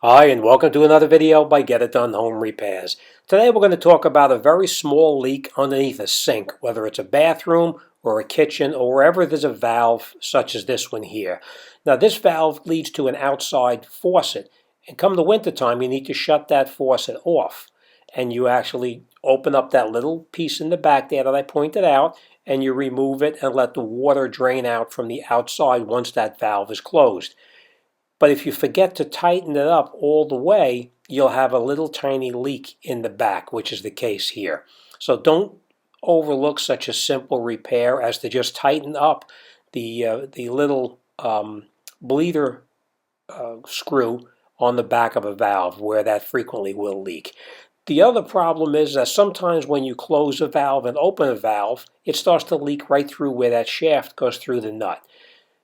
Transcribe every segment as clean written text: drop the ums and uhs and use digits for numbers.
Hi, and welcome to another video by Get It Done Home Repairs. Today we're going to talk about a very small leak underneath a sink, whether it's a bathroom or a kitchen or wherever there's a valve such as this one here. Now this valve leads to an outside faucet, and come the wintertime you need to shut that faucet off. And you actually open up that little piece in the back there that I pointed out, and you remove it and let the water drain out from the outside once that valve is closed. But if you forget to tighten it up all the way, you'll have a little tiny leak in the back, which is the case here. So don't overlook such a simple repair as to just tighten up the little bleeder screw on the back of a valve where that frequently will leak. The other problem is that sometimes when you close a valve and open a valve, it starts to leak right through where that shaft goes through the nut.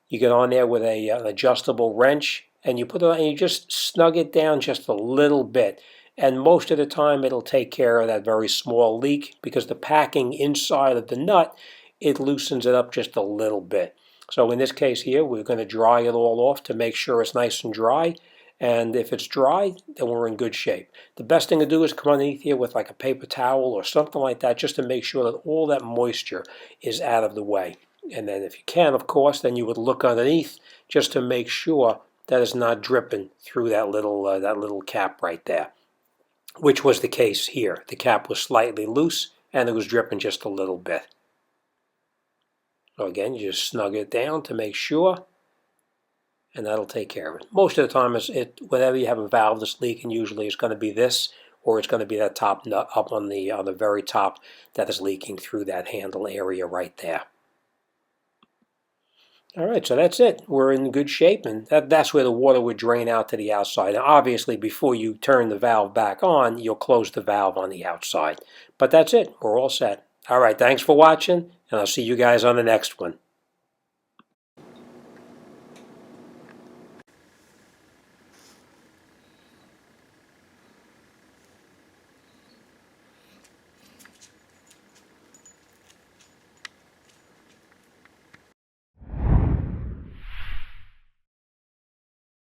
You get on there with an adjustable wrench and you put it on and you just snug it down just a little bit. And most of the time it'll take care of that very small leak because the packing inside of the nut, it loosens it up just a little bit. So in this case here, we're going to dry it all off to make sure it's nice and dry. And if it's dry, then we're in good shape. The best thing to do is come underneath here with like a paper towel or something like that just to make sure that all that moisture is out of the way. And then if you can, of course, then you would look underneath just to make sure that it's not dripping through that little cap right there, which was the case here. The cap was slightly loose and it was dripping just a little bit. So again, you just snug it down to make sure, and that'll take care of it. Most of the time, whenever you have a valve that's leaking, usually it's going to be this, or it's going to be that top nut up on the very top that is leaking through that handle area right there. All right, so that's it. We're in good shape, and that's where the water would drain out to the outside. Now, obviously, before you turn the valve back on, you'll close the valve on the outside. But that's it. We're all set. All right, thanks for watching, and I'll see you guys on the next one.